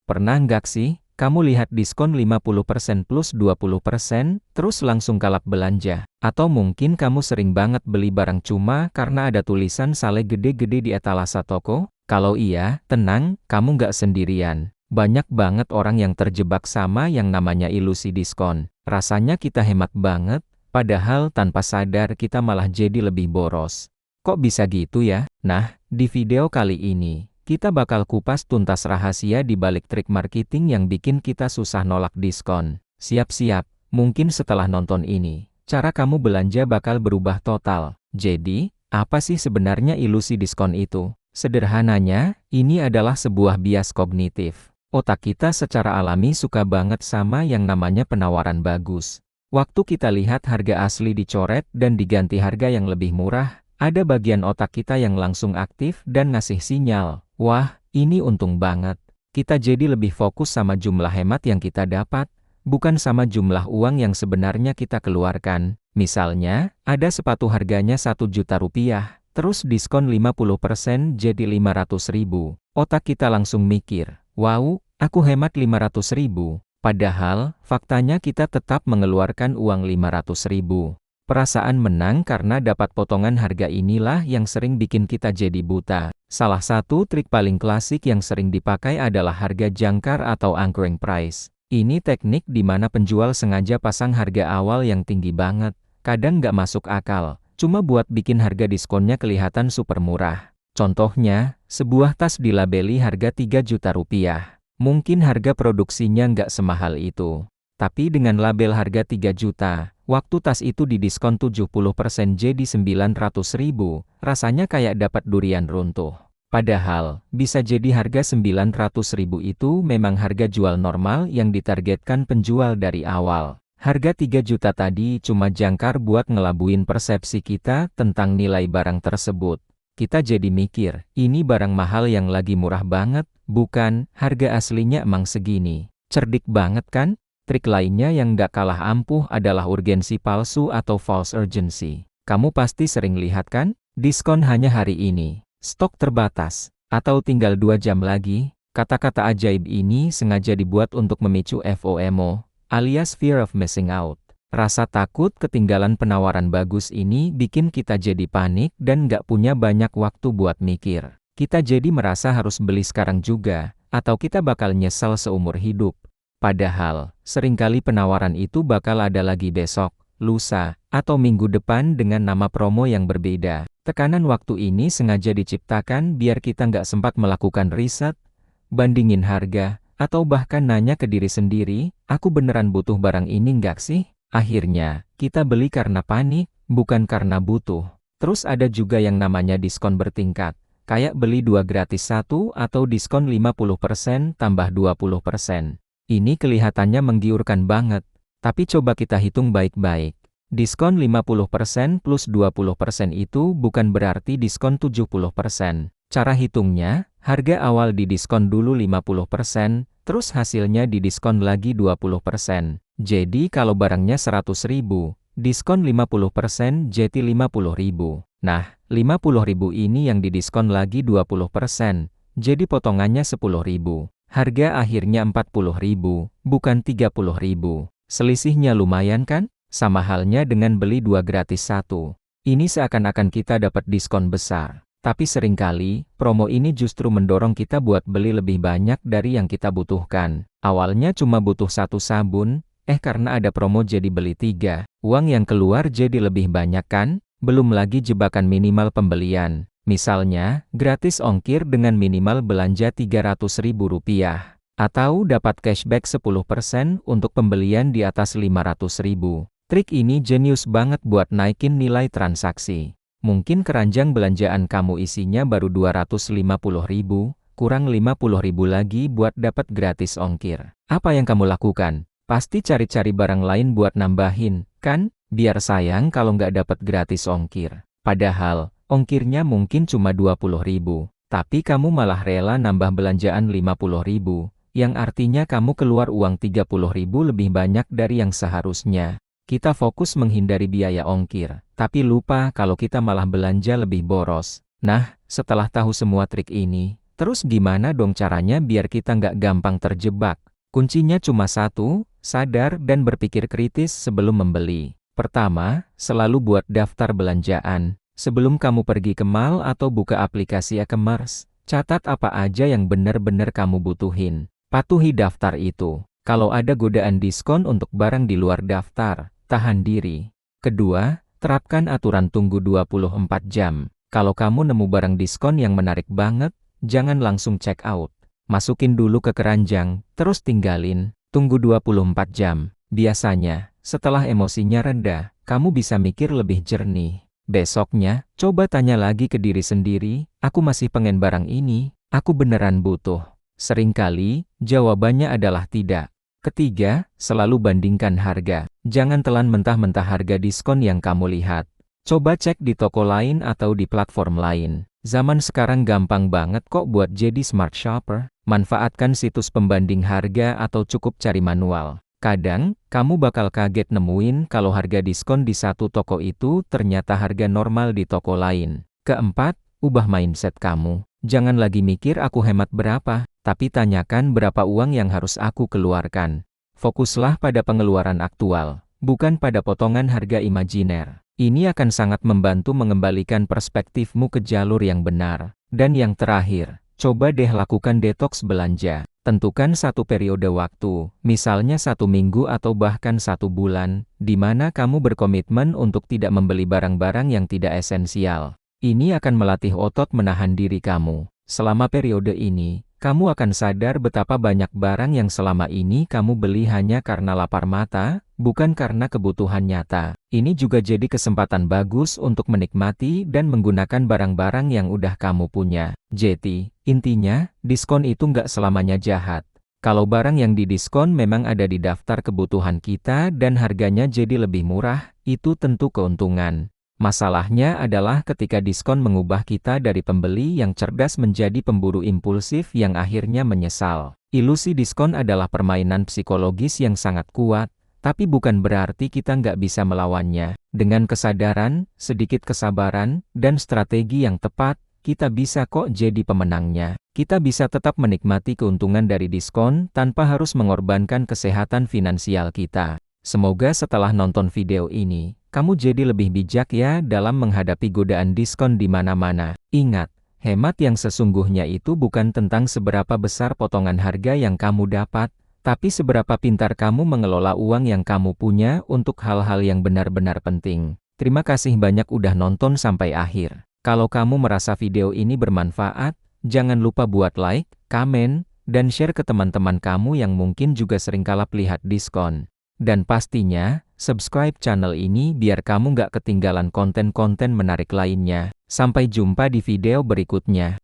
Pernah nggak sih, kamu lihat diskon 50% plus 20%, terus langsung kalap belanja? Atau mungkin kamu sering banget beli barang cuma karena ada tulisan sale gede-gede di etalase toko? Kalau iya, tenang, kamu nggak sendirian. Banyak banget orang yang terjebak sama yang namanya ilusi diskon. Rasanya kita hemat banget, padahal tanpa sadar kita malah jadi lebih boros. Kok bisa gitu ya? Nah, di video kali ini, kita bakal kupas tuntas rahasia di balik trik marketing yang bikin kita susah nolak diskon. Siap-siap, mungkin setelah nonton ini, cara kamu belanja bakal berubah total. Jadi, apa sih sebenarnya ilusi diskon itu? Sederhananya, ini adalah sebuah bias kognitif. Otak kita secara alami suka banget sama yang namanya penawaran bagus. Waktu kita lihat harga asli dicoret dan diganti harga yang lebih murah, ada bagian otak kita yang langsung aktif dan ngasih sinyal. Wah, ini untung banget. Kita jadi lebih fokus sama jumlah hemat yang kita dapat, bukan sama jumlah uang yang sebenarnya kita keluarkan. Misalnya, ada sepatu harganya 1 juta rupiah, terus diskon 50% jadi 500.000. Otak kita langsung mikir, wow, aku hemat 500.000. Padahal, faktanya kita tetap mengeluarkan uang 500.000. Perasaan menang karena dapat potongan harga inilah yang sering bikin kita jadi buta. Salah satu trik paling klasik yang sering dipakai adalah harga jangkar atau anchoring price. Ini teknik di mana penjual sengaja pasang harga awal yang tinggi banget, kadang nggak masuk akal, cuma buat bikin harga diskonnya kelihatan super murah. Contohnya, sebuah tas dilabeli harga 3 juta rupiah. Mungkin harga produksinya nggak semahal itu. Tapi dengan label harga 3 juta, waktu tas itu didiskon 70% jadi 900.000, rasanya kayak dapat durian runtuh. Padahal, bisa jadi harga 900.000 itu memang harga jual normal yang ditargetkan penjual dari awal. Harga 3 juta tadi cuma jangkar buat ngelabuin persepsi kita tentang nilai barang tersebut. Kita jadi mikir, ini barang mahal yang lagi murah banget, bukan, harga aslinya emang segini. Cerdik banget kan? Trik lainnya yang nggak kalah ampuh adalah urgensi palsu atau false urgency. Kamu pasti sering lihat kan? Diskon hanya hari ini, stok terbatas, atau tinggal 2 jam lagi. Kata-kata ajaib ini sengaja dibuat untuk memicu FOMO, alias fear of missing out. Rasa takut ketinggalan penawaran bagus ini bikin kita jadi panik dan nggak punya banyak waktu buat mikir. Kita jadi merasa harus beli sekarang juga, atau kita bakal nyesel seumur hidup. Padahal, seringkali penawaran itu bakal ada lagi besok, lusa, atau minggu depan dengan nama promo yang berbeda. Tekanan waktu ini sengaja diciptakan biar kita nggak sempat melakukan riset, bandingin harga, atau bahkan nanya ke diri sendiri, aku beneran butuh barang ini nggak sih? Akhirnya, kita beli karena panik, bukan karena butuh. Terus ada juga yang namanya diskon bertingkat, kayak beli 2 gratis 1 atau diskon 50% tambah 20%. Ini kelihatannya menggiurkan banget, tapi coba kita hitung baik-baik. Diskon 50% plus 20% itu bukan berarti diskon 70%. Cara hitungnya, harga awal didiskon dulu 50%, terus hasilnya didiskon lagi 20%. Jadi kalau barangnya 100.000, diskon 50% jadi 50.000. Nah, 50.000 ini yang didiskon lagi 20%, jadi potongannya 10.000. Harga akhirnya 40.000, bukan 30.000. Selisihnya lumayan kan? Sama halnya dengan beli 2 gratis 1. Ini seakan-akan kita dapat diskon besar. Tapi seringkali, promo ini justru mendorong kita buat beli lebih banyak dari yang kita butuhkan. Awalnya cuma butuh 1 sabun, karena ada promo jadi beli 3. Uang yang keluar jadi lebih banyak kan? Belum lagi jebakan minimal pembelian. Misalnya, gratis ongkir dengan minimal belanja Rp300.000, atau dapat cashback 10% untuk pembelian di atas 500.000. Trik ini jenius banget buat naikin nilai transaksi. Mungkin keranjang belanjaan kamu isinya baru 250.000, kurang 50.000 lagi buat dapat gratis ongkir. Apa yang kamu lakukan? Pasti cari-cari barang lain buat nambahin, kan? Biar sayang kalau nggak dapat gratis ongkir. Padahal, ongkirnya mungkin cuma 20.000, tapi kamu malah rela nambah belanjaan 50.000, yang artinya kamu keluar uang 30.000 lebih banyak dari yang seharusnya. Kita fokus menghindari biaya ongkir, tapi lupa kalau kita malah belanja lebih boros. Nah, setelah tahu semua trik ini, Terus gimana dong caranya biar kita nggak gampang terjebak? Kuncinya cuma satu, sadar dan berpikir kritis sebelum membeli. Pertama, selalu buat daftar belanjaan. Sebelum kamu pergi ke mall atau buka aplikasi e-commerce, catat apa aja yang benar-benar kamu butuhin. Patuhi daftar itu. Kalau ada godaan diskon untuk barang di luar daftar, tahan diri. Kedua, terapkan aturan tunggu 24 jam. Kalau kamu nemu barang diskon yang menarik banget, jangan langsung check out. Masukin dulu ke keranjang, terus tinggalin. Tunggu 24 jam. Biasanya, setelah emosinya reda, kamu bisa mikir lebih jernih. Besoknya, coba tanya lagi ke diri sendiri, aku masih pengen barang ini, aku beneran butuh. Seringkali, jawabannya adalah tidak. Ketiga, selalu bandingkan harga. Jangan telan mentah-mentah harga diskon yang kamu lihat. Coba cek di toko lain atau di platform lain. Zaman sekarang gampang banget kok buat jadi smart shopper. Manfaatkan situs pembanding harga atau cukup cari manual. Kadang, kamu bakal kaget nemuin kalau harga diskon di satu toko itu ternyata harga normal di toko lain. Keempat, ubah mindset kamu. Jangan lagi mikir aku hemat berapa, tapi tanyakan berapa uang yang harus aku keluarkan. Fokuslah pada pengeluaran aktual, bukan pada potongan harga imajiner. Ini akan sangat membantu mengembalikan perspektifmu ke jalur yang benar. Dan yang terakhir, coba deh lakukan detoks belanja. Tentukan satu periode waktu, misalnya 1 minggu atau bahkan 1 bulan, di mana kamu berkomitmen untuk tidak membeli barang-barang yang tidak esensial. Ini akan melatih otot menahan diri kamu. Selama periode ini, kamu akan sadar betapa banyak barang yang selama ini kamu beli hanya karena lapar mata, bukan karena kebutuhan nyata. Ini juga jadi kesempatan bagus untuk menikmati dan menggunakan barang-barang yang udah kamu punya. Jadi, intinya, diskon itu nggak selamanya jahat. Kalau barang yang didiskon memang ada di daftar kebutuhan kita dan harganya jadi lebih murah, itu tentu keuntungan. Masalahnya adalah ketika diskon mengubah kita dari pembeli yang cerdas menjadi pemburu impulsif yang akhirnya menyesal. Ilusi diskon adalah permainan psikologis yang sangat kuat, tapi bukan berarti kita nggak bisa melawannya. Dengan kesadaran, sedikit kesabaran, dan strategi yang tepat, kita bisa kok jadi pemenangnya. Kita bisa tetap menikmati keuntungan dari diskon tanpa harus mengorbankan kesehatan finansial kita. Semoga setelah nonton video ini, kamu jadi lebih bijak ya dalam menghadapi godaan diskon di mana-mana. Ingat, hemat yang sesungguhnya itu bukan tentang seberapa besar potongan harga yang kamu dapat, tapi seberapa pintar kamu mengelola uang yang kamu punya untuk hal-hal yang benar-benar penting. Terima kasih banyak udah nonton sampai akhir. Kalau kamu merasa video ini bermanfaat, jangan lupa buat like, komen, dan share ke teman-teman kamu yang mungkin juga sering kalap lihat diskon. Dan pastinya, subscribe channel ini biar kamu nggak ketinggalan konten-konten menarik lainnya. Sampai jumpa di video berikutnya.